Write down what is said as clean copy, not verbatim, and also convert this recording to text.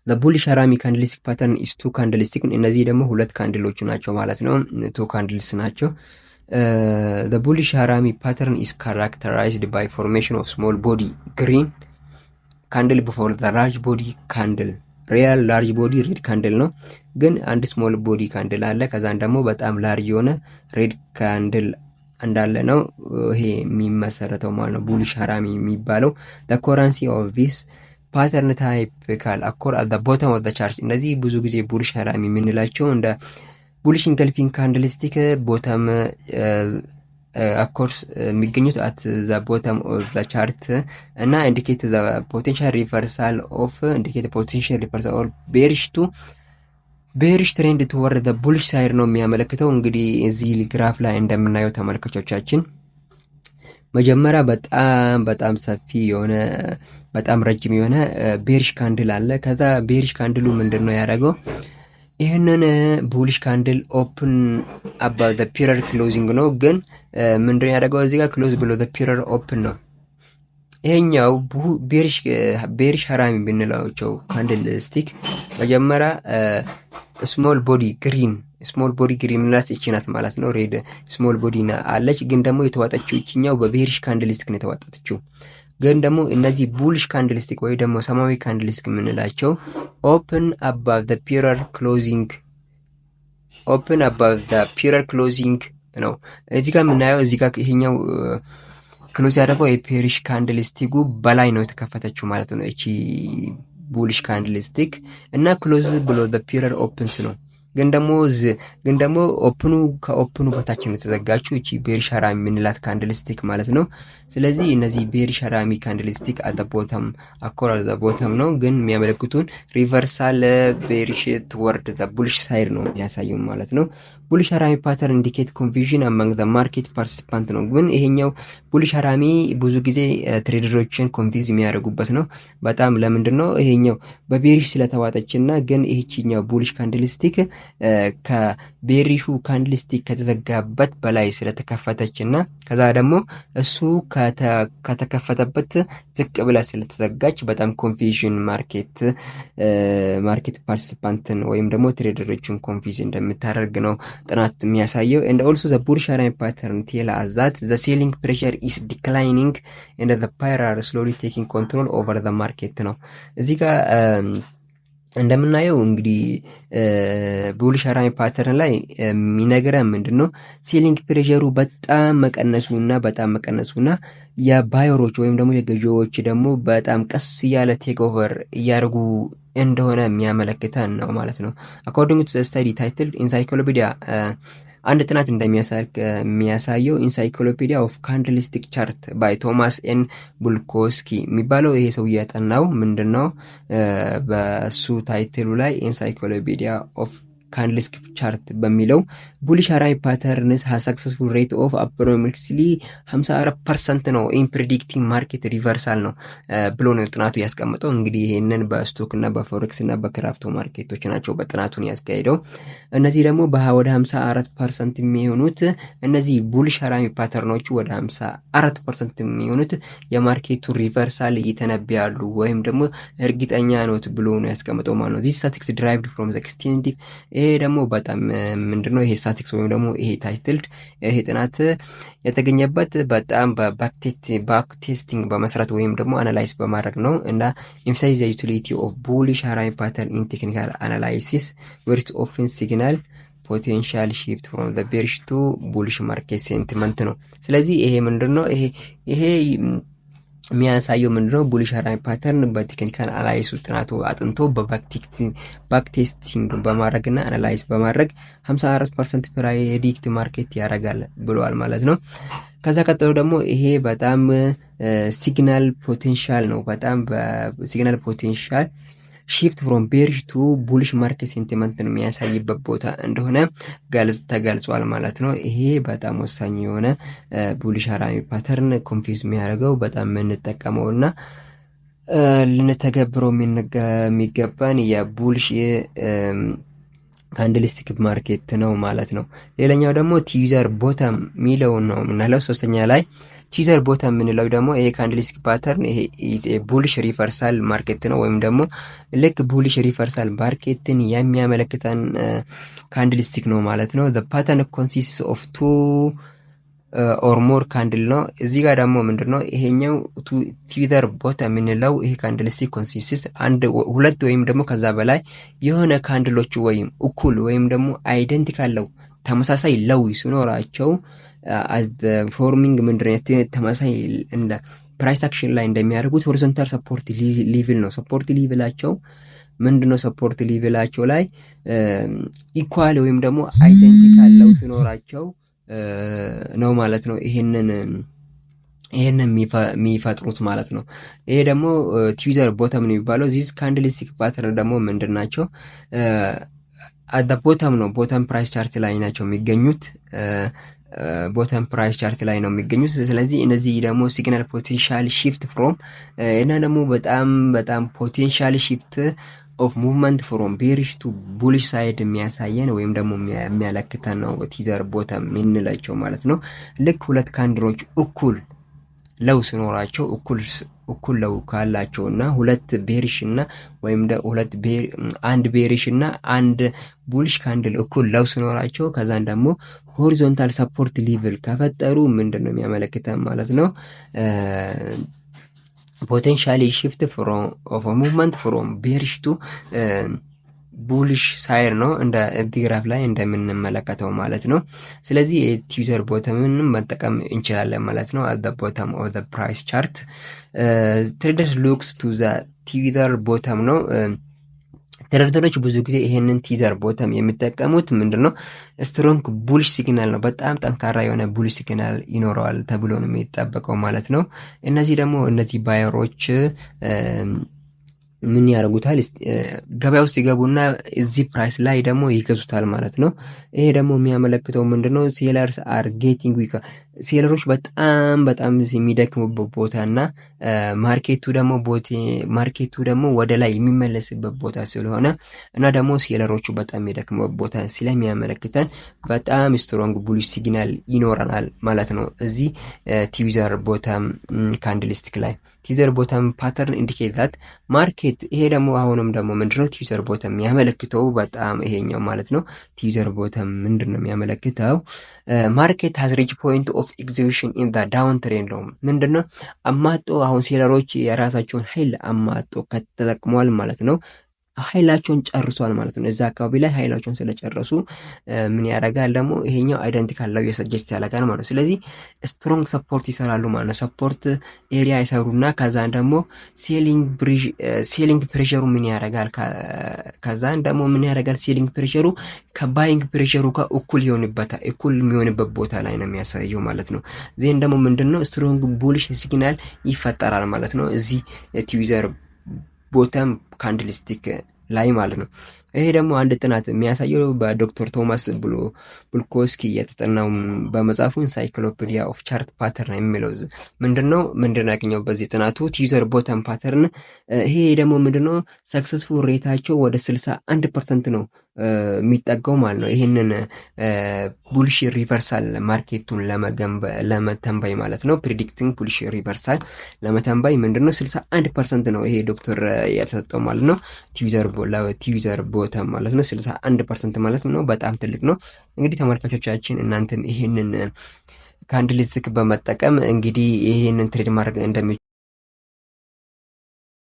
the bullish harami candlestick pattern is two candlestick እነዚህ ደግሞ ሁለት ካንድሎቹ ናቸው ማለት ነው two candles ናቸው the bullish harami pattern is characterized by formation of small body green candle before the large body candle real large body red candle ነው ግን አንድ small body candle አለ ከዛን ደግሞ በጣም large የሆነ red candle እንዳለ ነው ይሄ የሚመሰረተው ማለት ነው bullish harami የሚባለው the currency of this pattern typical occur at the bottom of the chart እነዚህ ብዙ ጊዜ bullish harami የምንላቸው እንደ bullish engulfing candlestick bottom occurs የሚገኙት at the bottom of the chart እና indicate the potential reversal of bearish trend toward the bullish side ነው የሚያመለክተው እንግዲህ እዚህ ግራፍ ላይ እንደምናየው ተመልካቾቻችን መጀመሪያ በጣም ሰፊ የሆነ በጣም ረጅም የሆነ bearish candle አለ ከዛ bearish candle ምንድነው ያደረገው ይሄንን bullish candle open above the period closing ነው ግን ምንድነው ያደረገው እዚህ ጋር close below the period open ነው ይሄኛው bearish harami ብንላቸው candlestick መጀመሪያ small body green ምንላት እቺ ናት ማለት ነው ሬድ small body አለች ግን ደግሞ የተዋጠችው እቺኛው በbearish candlestick ነው የተዋጠችው ግን ደግሞ እነዚህ bullish candlestick ወይ ደግሞ ሰማያዊ candlestick ምንላቸው open above the period closing ነው እዚህ ጋር ምናየው እዚህ ጋር ይሄኛው ክሎዝ ያደረገው የbearish candlestick በላይ ነው የተከፈተችው ማለት ነው እቺ bullish candlestick እና close below the period opens ነው ግን ደግሞ ከኦፕኑ በታች ነው የተዘጋችው እቺ bearish harami ምንላት candlestick ማለት ነው ስለዚህ እነዚህ bearish harami candlestick at the bottom ነው ግን የሚያመለክቱን reversal bearish toward the bullish side ነው የሚያሳየው ማለት ነው bullish harami pattern indicate confusion among the market participants ነው ግን ይሄኛው bullish harami ብዙ ጊዜ ትሬደሮችን ኮንፊውዝ የሚያደርጉበት ነው በጣም ለምንድነው ይሄኛው በbearish ስለተዋጠችና ግን ይሄቺኛው bullish candlestick ከbearish candlestick ከተዘጋበት በላይ ስለተከፈተችና ከዛ ደግሞ እሱ ከተከፈተበት ዝቅ ብላ ስለተዘጋች በጣም ኮንፊውዥን ማርኬት ፓርቲሲፓንትን ወይም ደግሞ ትሬደሮችን ኮንፊውዝ እንደምታደርግ ነው ጥናት የሚያሳየው and also the bullish harami pattern tell us that the selling pressure is declining and the buyer are slowly taking control over the market ነው እዚህ ጋር እንደምናየው እንግዲህ bullish harami pattern ላይ የሚነገረን ምንድነው ሴሊንግ ፕሬሸሩ በጣም መቀነሱና የባየሮች ወይም ደግሞ የገዢዎች ደግሞ በጣም ቀስ ያለ ቴክ ኦቨር ያርጉ እንደሆነ የሚያመለክተን ነው ማለት ነው according to the study titled encyclopedia አንድ ጥናት እንደሚያሳየው encyclopedia of candlestick chart by Thomas N Bulkowski የሚባለው ይሄ ሰው ያጠናው ምንድነው በሱ ታይትሉ ላይ encyclopedia of candlestick chart በሚለው bullish harami patterns has successful rate of approximately 54% ነው in predicting market reversal ነው ብሎ ነው ጥናቱ ያስቀመጠው እንግዲህ ይሄንን በስቶክ እና በፎሬክስ እና በክራፕቶ ማርኬቶች ናቸው በጥናቱን ያስቀየደው እነዚህ ደግሞ ወደ 54% የሚሆኑት እነዚህ bullish harami patternoች ወደ 54% የሚሆኑት የማርኬቱ ሪቨርሳል ይተነብያሉ ወይም ደግሞ እርግጠኛ ነው ብሎ ነው ያስቀመጠው ማለት ነው this statistics derived from the extended ይሄ ደግሞ በጣም ምንድነው ይሄ ስታቲክስ ወይም ደግሞ ይሄ ታይትልድ ይሄ ጥናት የተገኘበት በጣም ባክ ቴስቲንግ በመስራት ወይም ደግሞ አናላይዝ በማድረግ ነው እና emphasize the utility of bullish harami pattern in technical analysis where it often signal potential shift from the bearish to bullish market sentiment ነው ስለዚህ ይሄ ምንድነው ይሄ የሚያሳየው ምንድነው bullish harami pattern በቴክኒካል አናላይሲስ ጥናቱ አጥንቶ በባክ ቴስቲንግ በማድረግና አናላይዝ በማድረግ 54% ፕሬዲክት ማርኬት ያረጋል ብለዋል ማለት ነው ከዛ ቀጥሎ ደግሞ ይሄ በጣም ሲግናል ፖቴንሻል ነው በጣም በሲግናል ፖቴንሻል shift from bearish to bullish market sentiment የሚያሳይበት ቦታ እንደሆነ ተገልጿል ማለት ነው ይሄ በጣም ወሳኝ የሆነ bullish harami pattern ኮንፊውዝ የሚያደርገው በጣም እንጠቀመውና ልንተገብረው የሚገባን የቡልሽ ካንድልስቲክ ማርኬት ነው ማለት ነው ሌላኛው ደግሞ ቲዩዘር ቦተም ሚለው ነው ምናለው ሶስተኛ ላይ ቲዘር ቦተም የምንለው ደግሞ ይሄ ካንድልስቲክ ፓተርን ይሄ ቡልሽ ሪቨርሳል ማርኬት ነው፣ ወይም ደግሞ ልክ ቡልሽ ሪቨርሳል ማርኬትን የሚያመለክተን ካንድልስቲክ ነው ማለት ነው። the pattern consists of two or more ካንድል ነው። እዚህ ጋር ደግሞ ምንድነው ይሄኛው ቲዘር ቦተም የምንለው ይሄ ካንድልስቲክ ኮንሲስትስ ሁለት ወይም ደግሞ ከዛ በላይ የሆነ ካንድሎቹ ወይም እኩል ወይም ደግሞ አይደንቲካል ለው ተመሳሳይ ለው ሲኖራቸው ፎርሚንግ ምንድነው ተመሳሳይ እንደ ፕራይስ አክሽን ላይ እንደሚያደርጉት ሆሪዞንታል ሰፖርት ሌቭል ነው። ሰፖርት ሌቭላቸው ምንድነው? ሰፖርት ሌቭላቸው ላይ ኢኳል ወይም ደግሞ አይደንቲካል ለው ሲኖራቸው ነው ማለት ነው። ይሄንን የሚፈጥሩት ማለት ነው። ይሄ ደግሞ ቲዘር ቦተም ነው የሚባለው። ዚስ ካንድልስቲክ ፓተርን ደግሞ ምንድናቸው? አት ቦተም ነው፣ ቦተም ፕራይስ ቻርት ላይ ናቸው የሚገኙት። ቦተም ፕራይስ ቻርት ላይ ነው የሚገኙት። ስለዚህ እነዚህ ደግሞ ሲግናል ፖቴንሻል ሺፍት ፍሮም እና ደግሞ በጣም ፖቴንሻል ሺፍት ኦፍ ሙቭመንት ፍሮም ቤሪሽ ቱ ቡሊሽ ሳይድ የሚያሳየን ወይም ደግሞ የሚያለክተን ነው ቲዘር ቦተም የምንላቸው ማለት ነው። ልክ ሁለት ካንድሎች እኩል ለው ሲኖራቸው እኩል ለው ካላቸው እና ሁለት ቤሪሽ እና ወይም አንድ ቤሪሽ እና አንድ ቡሊሽ ካንድል እኩል ለው ሲኖራቸው ከዛን ደግሞ ሆሪዞንታል ሰፖርት ሌቭል ከፈጠሩ ምንድነው የሚያመለክተን ማለት ነው? ፖቴንሻሊ ሺፍት ኦፍ ሙቭመንት ፍሮም ቤሪሽ ቱ ቡሊሽ ሳይድ ነው እንደ ግራፍ ላይ እንደምንመለከተው ማለት ነው። ስለዚህ ቲዘር ቦተምን መጠቀም እንችላለን ማለት ነው። at the bottom of the price chart traders looks to the ቲዘር ቦተም ነው። ትሬደሮች ብዙ ጊዜ ይሄንን ቲዘር ቦተም የሚጠቀሙት ምንድነው? ስትሮንግ ቡሊሽ ሲግናል ነው። በጣም ጠንካራ የሆነ ቡሊሽ ሲግናል ይኖረዋል ተብሎ ነው የሚጠበቀው ማለት ነው። እነዚህ ባየሮች ምን ያደርጉታል? ገበያ ውስጥ ይገቡና እዚህ ፕራይስ ላይ ደግሞ ይገዙታል ማለት ነው። ይሄ ደግሞ የሚያመለክተው ምንድነው? ሴለርስ አር ጌቲንግ ዊክ፣ ሴለሮች በጣም የሚደክሙበት ቦታና ማርኬቱ ደግሞ ወደ ላይ የሚመለስበት ቦታ ስለሆነ እና ደግሞ ሴለሮቹ በጣም የሚደክሙበት ቦታ ስለሚያመለክተን በጣም ስትሮንግ ቡሊሽ ሲግናል ይኖረናል ማለት ነው። እዚህ ቲዘር ቦተም ካንድልስቲክ ላይ ቲዘር ቦተም ፓተርን ኢንዲኬት ዳት ማርኬት። ይሄ ደግሞ አሁንም ደግሞ ምንድነው ቲዘር ቦተም የሚያመለክተው? በጣም ይሄኛው ማለት ነው። ቲዘር ቦተም ምንድነው የሚያመለክተው? ማርኬት ሃዝ ሪች ፖይንት ኦፍ ኤግዚቢሽን ኢን ዘ ዳውን ትሬንድ ነው። ምንድነው አማጦ አሁን ሴለሮች የራሳቸውን ኃይል አማጦ ከተጠቅመዋል ማለት ነው። ኃይላቸውን ጨርሷል ማለት ነው። እዛ አካባቢ ላይ ኃይላቸውን ስለጨረሱ ምን ያደርጋል ደግሞ ይሄኛው አይደንቲካል ለው የሰጀስት ያደርጋል ማለት ነው። ስለዚህ ስትሮንግ ሰፖርት ይሰራሉ ማለት ነው። ሰፖርት ኤሪያ ይሰሩና ከዛን ደግሞ ሴሊንግ ፕሬሸሩ ምን ያደርጋል? ከዛን ደግሞ ምን ያደርጋል? ሴሊንግ ፕሬሸሩ ከባይንግ ፕሬሸሩ ጋር እኩል የሚሆንበት ቦታ ላይ ነው የሚያሳየው ማለት ነው። ዜን ደግሞ ምንድነው ስትሮንግ ቡሊሽ ሲግናል ይፈጠራል ማለት ነው እዚህ ቲዘር ቦተም ካንድልስቲክ ላይ ማለት ነው። ይሄ ደግሞ አንድ ጥናት የሚያሳየው በዶክተር ቶማስ ቡልኮስኪ የተጠናው በመጽሐፉ ኢንሳይክሎፒዲያ ኦፍ ቻርት ፓተርን የሚለው ምንድነው ያገኘው በዚህ ጥናቱ ቲዘር ቦተም ፓተርን። ይሄ ደግሞ ምንድነው ሰክሰስፉል ሬታቸው ወደ 61% ነው የሚጠጋው ማለት ነው። ይሄንን ቡሊሽ ሪቨርሳል ማርኬቱን ለመተንበይ ማለት ነው። ፕሪዲክቲንግ ቡሊሽ ሪቨርሳል ለመተንበይ ምንድነው 61% ነው ይሄ ዶክተር የተሰጠው ማለት ነው። ቲዘር ቦተም ማለት ነው 61% ማለት ነው። በጣም ትልቅ ነው። እንግዲህ ተመልካቾቻችን እናንተም ይሄንን ካንድልስቲክ በመጠቀም እንግዲህ ይሄንን ትሬድ ማድረግ